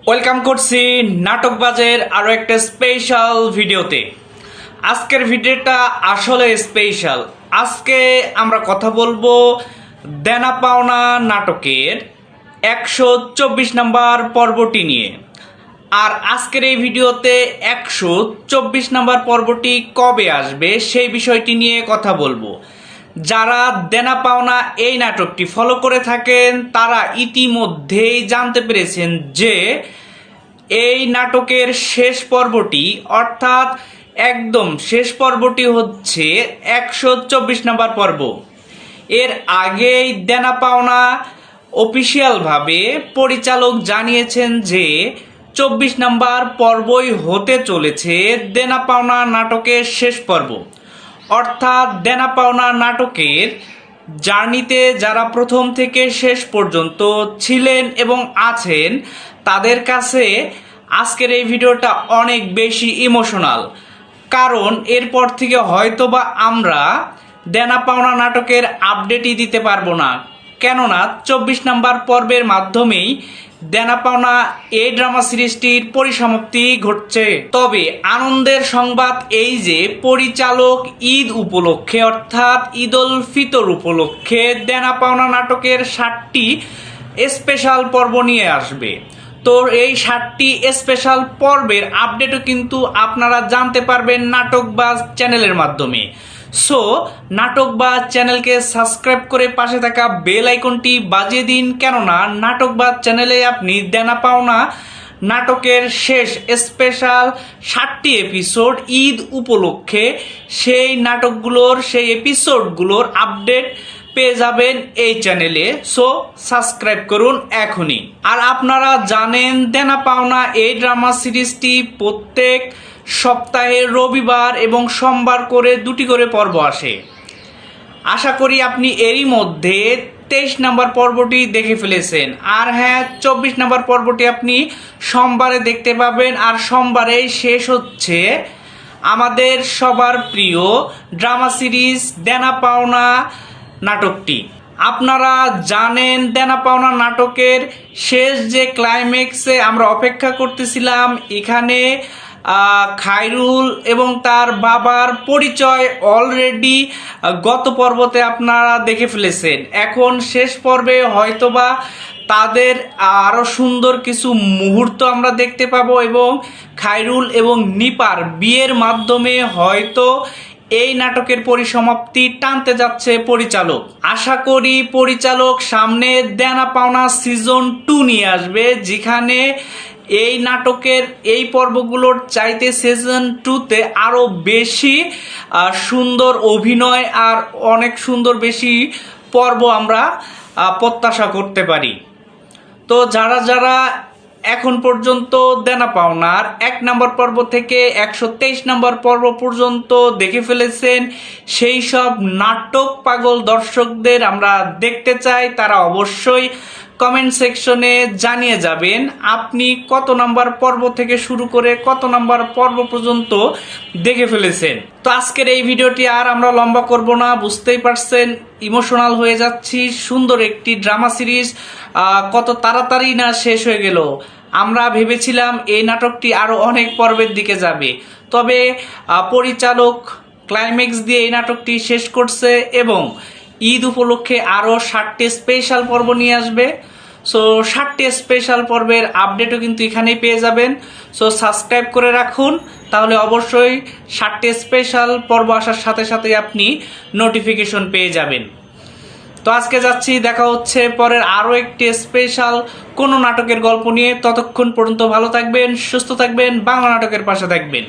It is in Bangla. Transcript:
ওয়েলকাম করছি নাটকবাজের আরও একটা স্পেশাল ভিডিওতে। আজকের ভিডিওটা আসলে স্পেশাল। আজকে আমরা কথা বলবো দেনা পাওনা নাটকের 124 নম্বর পর্বটি নিয়ে। আর আজকের এই ভিডিওতে 124 নম্বর পর্বটি কবে আসবে সেই বিষয়টি নিয়ে কথা বলবো। যারা দেনা পাওনা এই নাটকটি ফলো করে থাকেন তারা ইতিমধ্যেই জানতে পেরেছেন যে এই নাটকের শেষ পর্বটি অর্থাৎ একদম শেষ পর্বটি হচ্ছে 124 নম্বর পর্ব। এর আগেই দেনা পাওনা অফিসিয়ালভাবে পরিচালক জানিয়েছেন যে 24 নম্বর পর্বই হতে চলেছে দেনা পাওনা নাটকের শেষ পর্ব। অর্থাৎ দেনা পাওনা নাটকের জার্নিতে যারা প্রথম থেকে শেষ পর্যন্ত ছিলেন এবং আছেন তাদের কাছে আজকের এই ভিডিওটা অনেক বেশি ইমোশনাল। কারণ এরপর থেকে হয়তোবা আমরা দেনা পাওনা নাটকের আপডেটই দিতে পারবো না, কেননা 24 নম্বর পর্বের মাধ্যমেই দেনা পাওনা এই ড্রামা সিরিজটির পরিসমাপ্তি ঘটছে। তবে আনন্দের সংবাদ এই যে পরিচালক ঈদ উপলক্ষে অর্থাৎ ঈদ উল ফিতর উপলক্ষে দেনা পাওনা নাটকের 7টি স্পেশাল পর্ব নিয়ে আসবে। তো এই 7টি স্পেশাল পর্বের আপডেটও কিন্তু আপনারা জানতে পারবেন নাটকবাজ চ্যানেলের মাধ্যমে। সো নাটকবাজ চ্যানেলকে সাবস্ক্রাইব করে পাশে থাকা বেল আইকনটি বাজিয়ে দিন, কেননা নাটকবাজ চ্যানেলে আপনি দেনা পাওনা নাটকের শেষ স্পেশাল 7টি এপিসোড ঈদ উপলক্ষে সেই নাটকগুলোর সেই এপিসোডগুলোর আপডেট পেয়ে যাবেন এই চ্যানেলে। সো সাবস্ক্রাইব করুন এখনই। আর আপনারা জানেন দেনা পাওনা এই ড্রামা সিরিজটি প্রত্যেক সপ্তাহে রবিবার এবং সোমবার করে 2টি করে পর্ব আসে। আশা করি আপনি এরই মধ্যে 23 নম্বর পর্বটি দেখে ফেলেছেন। আর হ্যাঁ, 24 নম্বর পর্বটি আপনি সোমবারে দেখতে পাবেন। আর সোমবারে শেষ হচ্ছে আমাদের সবার প্রিয় ড্রামা সিরিজ দেনা পাওনা নাটকটি। আপনারা জানেন দেনা পাওনা নাটকের শেষ যে ক্লাইম্যাক্সে আমরা অপেক্ষা করতেছিলাম, এখানে খায়রুল এবং তার বাবার পরিচয় অলরেডি গত পর্বতে আপনারা দেখে ফেলেছেন। এখন শেষ পর্বে হয়তোবা তাদের আরও সুন্দর কিছু মুহূর্ত আমরা দেখতে পাবো এবং খায়রুল এবং নিপার বিয়ের মাধ্যমে হয়তো এই নাটকের পরিসমাপ্তি টানতে যাচ্ছে পরিচালক। আশা করি পরিচালক সামনে দেনা পাওনা সিজন 2 নিয়ে আসবে, যেখানে এই নাটকের এই পর্বগুলোর চাইতে সিজন 2তে আরও বেশি সুন্দর অভিনয় আর অনেক সুন্দর বেশি পর্ব আমরা প্রত্যাশা করতে পারি। তো যারা যারা এখন পর্যন্ত দেনা পাওনার 1 নম্বর পর্ব থেকে 123 নম্বর পর্ব পর্যন্ত দেখে ফেলেছেন, সেই সব নাটক পাগল দর্শকদের আমরা দেখতে চাই। তারা অবশ্যই কমেন্ট সেকশনে জানিয়ে যাবেন আপনি কত নম্বর পর্ব থেকে শুরু করে কত নম্বর পর্ব পর্যন্ত দেখে ফেলেছেন। তো আজকের এই ভিডিওটি আর আমরা লম্বা করব না, বুঝতেই পারছেন ইমোশনাল হয়ে যাচ্ছি। সুন্দর একটি ড্রামা সিরিজ কত তাড়াতাড়ি না শেষ হয়ে গেল। আমরা ভেবেছিলাম এই নাটকটি আরও অনেক পর্বের দিকে যাবে, তবে পরিচালক ক্লাইম্যাক্স দিয়ে এই নাটকটি শেষ করছে এবং ঈদ উপলক্ষে আরও 7টি স্পেশাল পর্ব নিয়ে আসবে। সো 7টি স্পেশাল পর্বের আপডেটও কিন্তু এখানেই পেয়ে যাবেন। সো সাবস্ক্রাইব করে রাখুন, তাহলে অবশ্যই 7টি স্পেশাল পর্ব আসার সাথে সাথে আপনি নোটিফিকেশন পেয়ে যাবেন। তো আজকে যাচ্ছি, দেখা হচ্ছে পরের আরও একটি স্পেশাল কোনো নাটকের গল্প নিয়ে। ততক্ষণ পর্যন্ত ভালো থাকবেন, সুস্থ থাকবেন, বাংলা নাটকের পাশে থাকবেন।